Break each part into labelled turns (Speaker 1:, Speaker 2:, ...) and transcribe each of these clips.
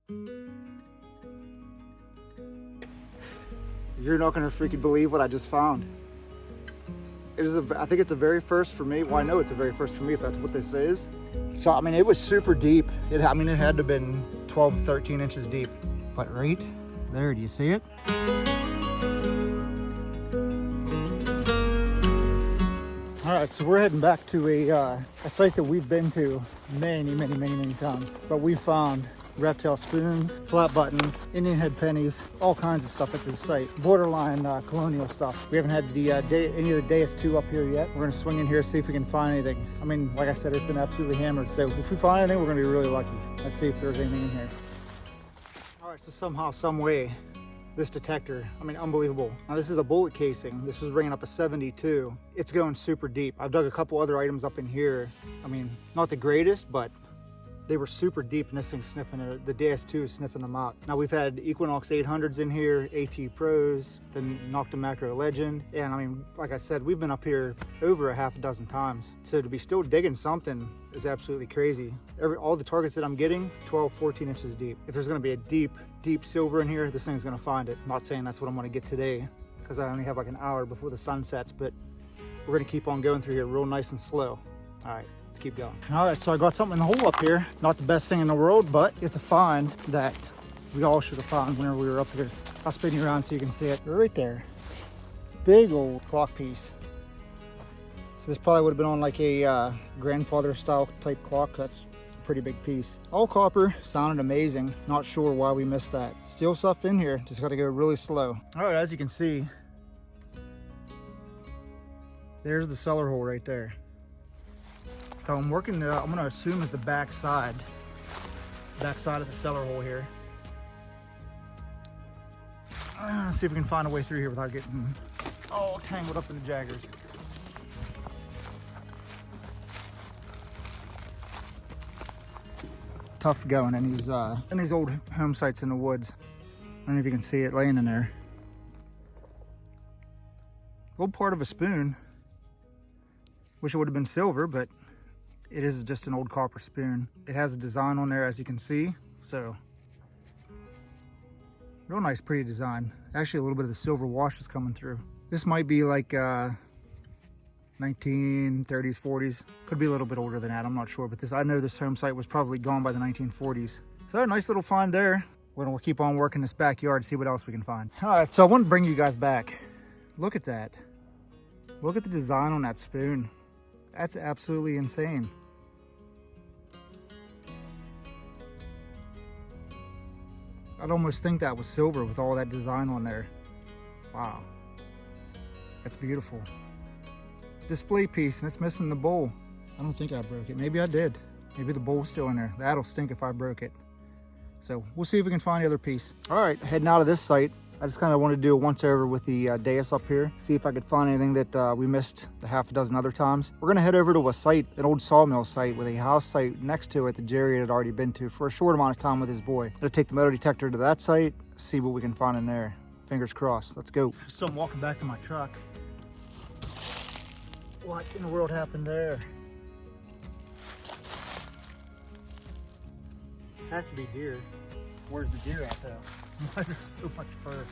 Speaker 1: You're not gonna freaking believe what I just found. It is I think it's a very first for me. Well, I know it's a very first for me if that's what this is. So, I mean, it was super deep. It had to have been 12, 13 inches deep. But right there, do you see it? All right, so we're heading back to a site that we've been to many times. But we found rat tail spoons, flat buttons, Indian head pennies, all kinds of stuff at this site. Borderline colonial stuff. We haven't had any of the Deus 2 up here yet. We're gonna swing in here, see if we can find anything. I mean, like I said, it's been absolutely hammered. So if we find anything, we're gonna be really lucky. Let's see if there's anything in here. All right, so somehow, some way, this detector, I mean, unbelievable. Now this is a bullet casing. This was ringing up a 72. It's going super deep. I've dug a couple other items up in here. I mean, not the greatest, but they were super deep, and this thing's sniffing it. The DS2 is sniffing them out. Now we've had Equinox 800s in here, AT Pros, the Nocta Macro Legend. And I mean, like I said, we've been up here over a half a dozen times. So to be still digging something is absolutely crazy. All the targets that I'm getting, 12, 14 inches deep. If there's gonna be a deep silver in here, this thing's gonna find it. I'm not saying that's what I'm gonna get today, because I only have like an hour before the sun sets, but we're gonna keep on going through here real nice and slow. All right. Let's keep going. All right, so I got something in the hole up here. Not the best thing in the world, but it's a find that we all should have found whenever we were up here. I'll spin you around so you can see it. Right there. Big old clock piece. So this probably would have been on like a grandfather style type clock. That's a pretty big piece. All copper, sounded amazing. Not sure why we missed that. Still stuff in here, just gotta go really slow. All right, as you can see, there's the cellar hole right there. So I'm working I'm gonna assume is the back side of the cellar hole here. Let's see if we can find a way through here without getting all tangled up in the jaggers. Tough going in these old home sites in the woods. I don't know if you can see it laying in there. Old part of a spoon. Wish it would have been silver, but it is just an old copper spoon. It has a design on there, as you can see. So, real nice, pretty design. Actually, a little bit of the silver wash is coming through. This might be like 1930s, 40s. Could be a little bit older than that, I'm not sure. But I know this home site was probably gone by the 1940s. So, nice little find there. We're gonna keep on working this backyard, see what else we can find. All right, so I want to bring you guys back. Look at that. Look at the design on that spoon. That's absolutely insane. I'd almost think that was silver with all that design on there. Wow. That's beautiful. Display piece, and it's missing the bowl. I don't think I broke it. Maybe I did. Maybe the bowl's still in there. That'll stink if I broke it. So we'll see if we can find the other piece. All right, heading out of this site. I just kind of wanted to do a once over with the Deus up here, see if I could find anything that we missed the half a dozen other times. We're gonna head over to a site, an old sawmill site with a house site next to it that Jerry had already been to for a short amount of time with his boy. Gonna take the metal detector to that site, see what we can find in there. Fingers crossed, let's go. So I'm walking back to my truck. What in the world happened there? Has to be deer. Where's the deer at though? Why is there so much fur?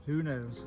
Speaker 1: Who knows?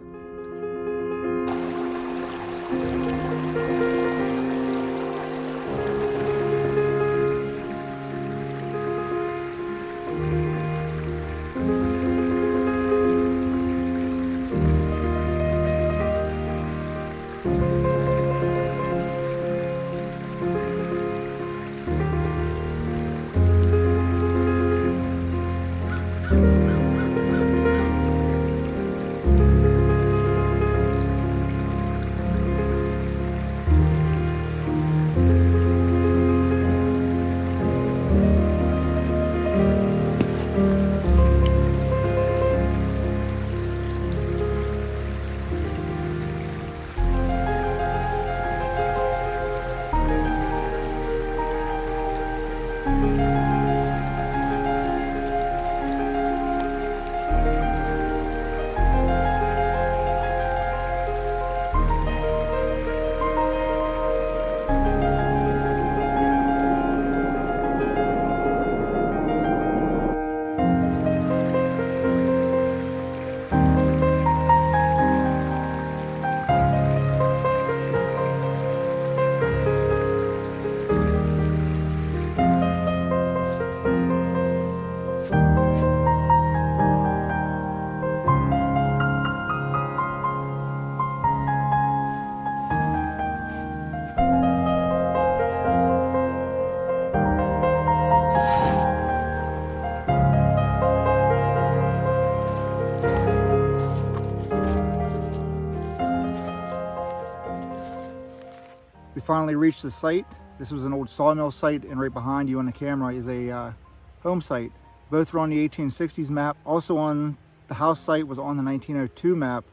Speaker 1: finally reached the site. This was an old sawmill site, and right behind you on the camera is a home site. Both were on the 1860s map. Also on the house site was on the 1902 map.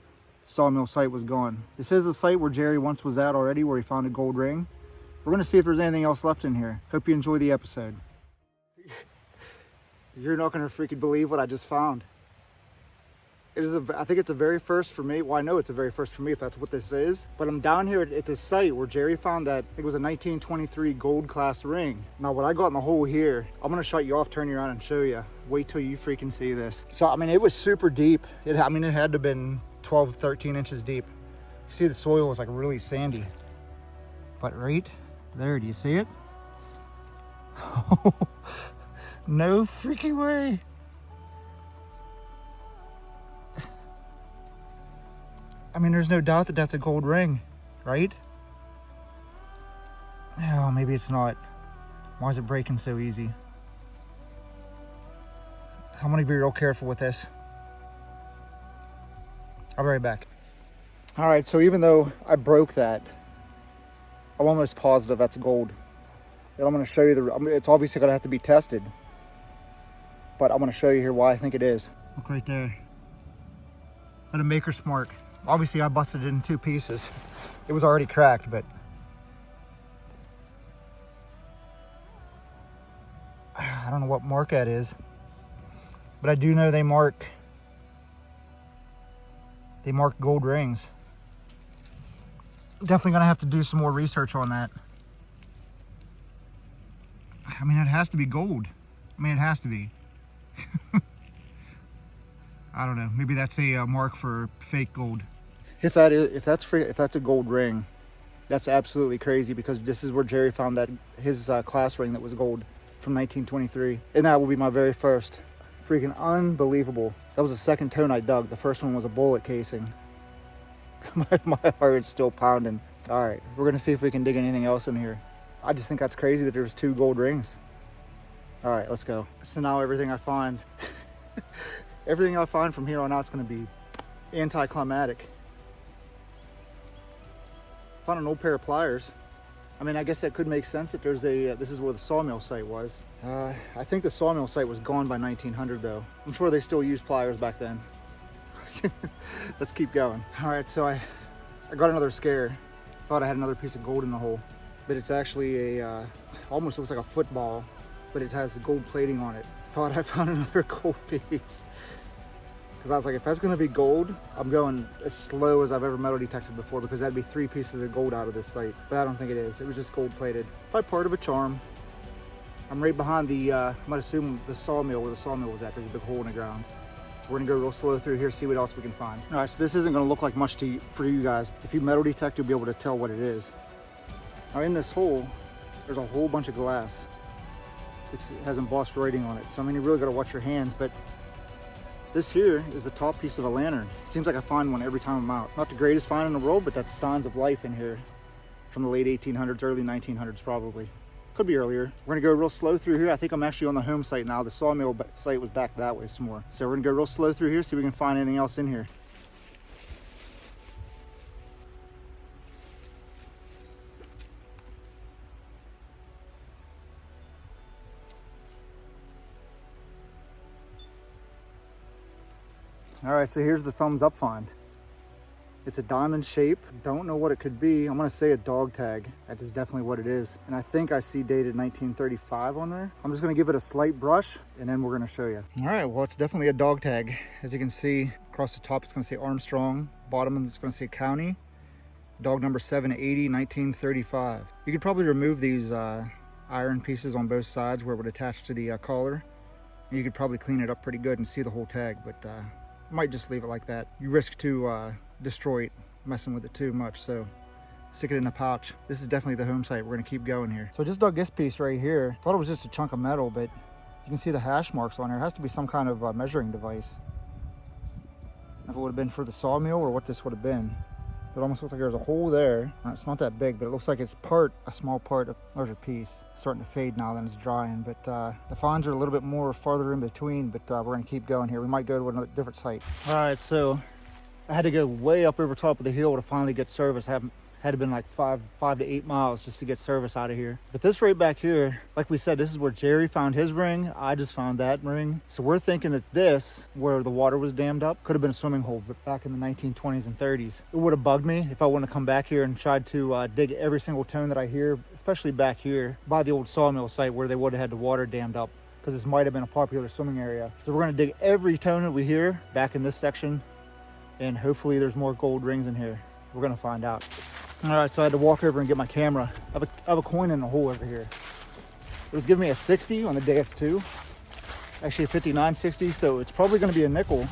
Speaker 1: Sawmill site was gone. This is the site where Jerry once was at already, where he found a gold ring. We're gonna see if there's anything else left in here. Hope you enjoy the episode. You're not gonna freaking believe what I just found. I think it's a very first for me. Well, I know it's a very first for me if that's what this is. But I'm down here at this site where Jerry found that, I think it was a 1923 gold class ring. Now what I got in the hole here, I'm gonna shut you off, turn you around and show you. Wait till you freaking see this. So, I mean, it was super deep. It had to have been 12, 13 inches deep. You see the soil was like really sandy. But right there, do you see it? No freaking way. I mean, there's no doubt that that's a gold ring, right? Oh, maybe it's not. Why is it breaking so easy? I'm gonna be real careful with this. I'll be right back. All right, so even though I broke that, I'm almost positive that's gold. And I'm gonna show you it's obviously gonna have to be tested, but I'm gonna show you here why I think it is. Look right there. Got a maker's mark. Obviously I busted it in two pieces. It was already cracked, but I don't know what mark that is. But I do know they mark gold rings. Definitely gonna have to do some more research on that. I mean, it has to be gold. I mean, it has to be. I don't know. Maybe that's a mark for fake gold. If that's a gold ring, that's absolutely crazy, because this is where Jerry found his class ring that was gold from 1923, and that will be my very first. Freaking unbelievable. That was the second tone I dug. The first one was a bullet casing. my heart's still pounding. All right, we're gonna see if we can dig anything else in here. I just think that's crazy that there's two gold rings. All right, let's go. So now everything I find, everything I find from here on out is gonna be anticlimactic. Found an old pair of pliers. I mean, I guess that could make sense that there's this is where the sawmill site was. I think the sawmill site was gone by 1900 though. I'm sure they still used pliers back then. Let's keep going. All right, so I got another scare. Thought I had another piece of gold in the hole, but it's actually almost looks like a football, but it has gold plating on it. Thought I found another gold piece. Because I was like, if that's gonna be gold, I'm going as slow as I've ever metal detected before, because that'd be 3 pieces of gold out of this site. But I don't think it is. It was just gold plated. Probably part of a charm. I'm right behind I might assume the sawmill, where the sawmill was at. There's a big hole in the ground. So we're gonna go real slow through here, see what else we can find. All right, so this isn't gonna look like much for you guys. If you metal detect, you'll be able to tell what it is. Now in this hole, there's a whole bunch of glass. It has embossed writing on it. So I mean, you really gotta watch your hands, but this here is the top piece of a lantern. It seems like I find one every time I'm out. Not the greatest find in the world, but that's signs of life in here from the late 1800s, early 1900s probably. Could be earlier. We're gonna go real slow through here. I think I'm actually on the home site now. The sawmill site was back that way some more. So we're gonna go real slow through here, see if we can find anything else in here. All right, so here's the thumbs up find. It's a diamond shape. Don't know what it could be. I'm gonna say a dog tag. That is definitely what it is. And I think I see dated 1935 on there. I'm just gonna give it a slight brush and then we're gonna show you. All right, well, it's definitely a dog tag. As you can see, across the top, it's gonna say Armstrong. Bottom, it's gonna say County. Dog number 780, 1935. You could probably remove these iron pieces on both sides where it would attach to the collar. And you could probably clean it up pretty good and see the whole tag, but might just leave it like that. You risk to destroy it messing with it too much, so stick it in a pouch. This is definitely the home site. We're gonna keep going here. So I just dug this piece right here. Thought it was just a chunk of metal, but you can see the hash marks on here. It has to be some kind of measuring device. If it would have been for the sawmill or what this would have been. It almost looks like there's a hole there. It's not that big, but it looks like it's a small part of a larger piece. It's starting to fade now that it's drying, but the finds are a little bit more farther in between, but we're gonna keep going here. We might go to another different site. All right, so I had to go way up over top of the hill to finally get service. Haven't Had to been like 5 to 8 miles just to get service out of here. But this right back here, like we said, this is where Jerry found his ring. I just found that ring. So we're thinking that this, where the water was dammed up, could have been a swimming hole, but back in the 1920s and 30s. It would have bugged me if I wouldn't have come back here and tried to dig every single tone that I hear, especially back here by the old sawmill site where they would have had the water dammed up, because this might have been a popular swimming area. So we're gonna dig every tone that we hear back in this section, and hopefully there's more gold rings in here. We're gonna find out. All right, so I had to walk over and get my camera. I have a coin in the hole over here. It was giving me a 60 on the DS2. Actually a 59.60, so it's probably gonna be a nickel,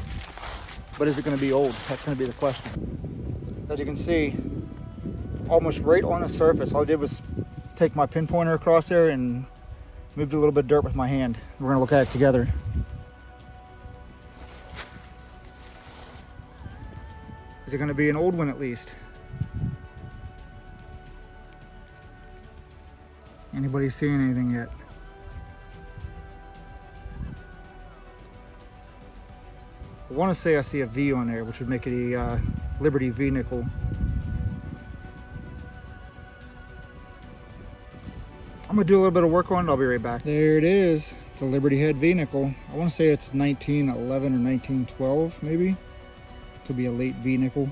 Speaker 1: but is it gonna be old? That's gonna be the question. As you can see, almost right on the surface, all I did was take my pinpointer across there and moved a little bit of dirt with my hand. We're gonna look at it together. Is it gonna be an old one at least? Anybody seeing anything yet? I want to say I see a V on there, which would make it a Liberty V nickel. I'm gonna do a little bit of work on it. I'll be right back. There it is. It's a Liberty Head V nickel. I want to say it's 1911 or 1912, maybe. Could be a late V nickel.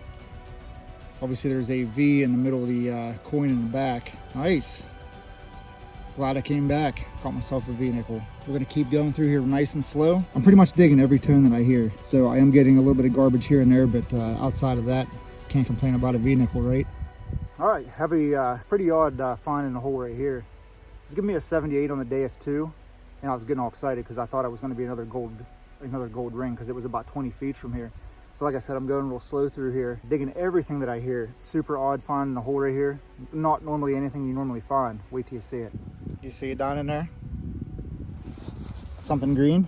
Speaker 1: Obviously, there's a V in the middle of the coin in the back. Nice. Glad I came back. Caught myself a V nickel. We're gonna keep going through here nice and slow. I'm pretty much digging every tone that I hear, so I am getting a little bit of garbage here and there, but outside of that, can't complain about a V nickel, right? All right, have a pretty odd find in the hole right here. It's giving me a 78 on the DS2, and I was getting all excited because I thought it was going to be another gold ring, because it was about 20 feet from here. So like I said, I'm going real slow through here, digging everything that I hear. Super odd find in the hole right here. Not normally anything you normally find. Wait till you see it. You see it down in there? Something green?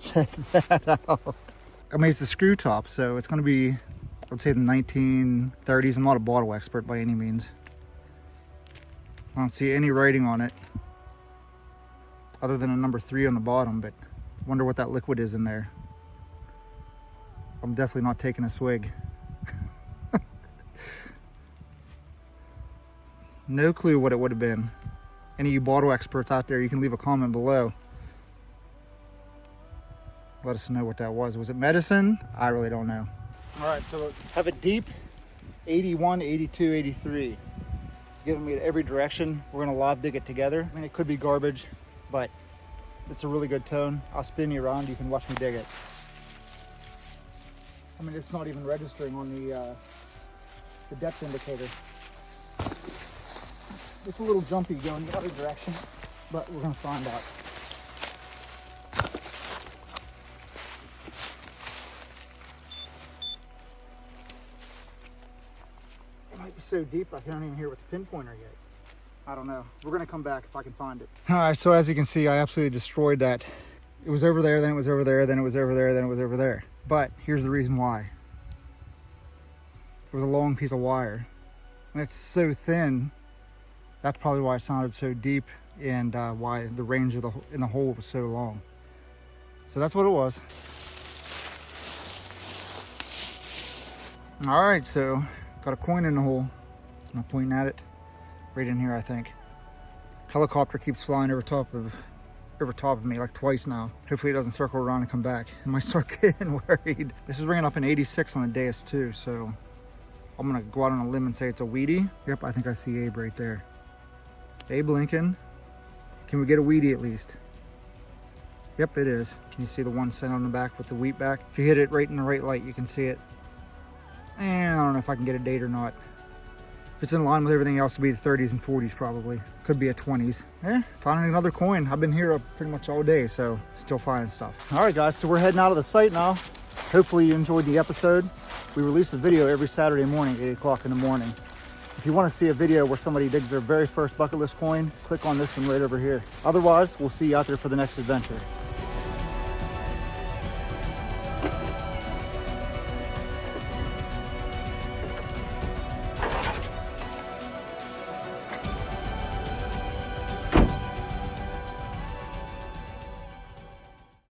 Speaker 1: Check that out. I mean, it's a screw top, so it's going to be, I would say, the 1930s. I'm not a bottle expert by any means. I don't see any writing on it other than a number 3 on the bottom, but wonder what that liquid is in there. I'm definitely not taking a swig. No clue what it would have been. Any of you bottle experts out there, you can leave a comment below. Let us know what that was. Was it medicine? I really don't know. All right, so have a deep 81, 82, 83. It's giving me at every direction. We're gonna lob dig it together. I mean, it could be garbage, but it's a really good tone. I'll spin you around. You can watch me dig it. I mean, it's not even registering on the depth indicator. It's a little jumpy going the other direction, but we're gonna find out. It might be so deep I can't even hear it with the pinpointer yet. I don't know. We're gonna come back if I can find it. All right, so as you can see, I absolutely destroyed that. It was over there, then it was over there, then it was over there, then it was over there. But here's the reason why. It was a long piece of wire. And it's so thin, that's probably why it sounded so deep, and why the range of in the hole was so long. So that's what it was. All right, so got a coin in the hole. I'm pointing at it. Right in here, I think. Helicopter keeps flying over top of me like twice now. Hopefully it doesn't circle around and come back. I might start getting worried. This is ringing up in 86 on the DS2, so I'm gonna go out on a limb and say it's a Wheatie. Yep, I think I see Abe right there. Abe Lincoln. Can we get a Wheatie at least? Yep, it is. Can you see the 1 cent on the back with the wheat back? If you hit it right in the right light, you can see it. And I don't know if I can get a date or not. If it's in line with everything else, it'll be the 30s and 40s probably. Could be a 20s. Finding another coin. I've been here pretty much all day, so still finding stuff. All right, guys, so we're heading out of the site now. Hopefully you enjoyed the episode. We release a video every Saturday morning, 8 o'clock in the morning. If you want to see a video where somebody digs their very first bucket list coin, click on this one right over here. Otherwise, we'll see you out there for the next adventure.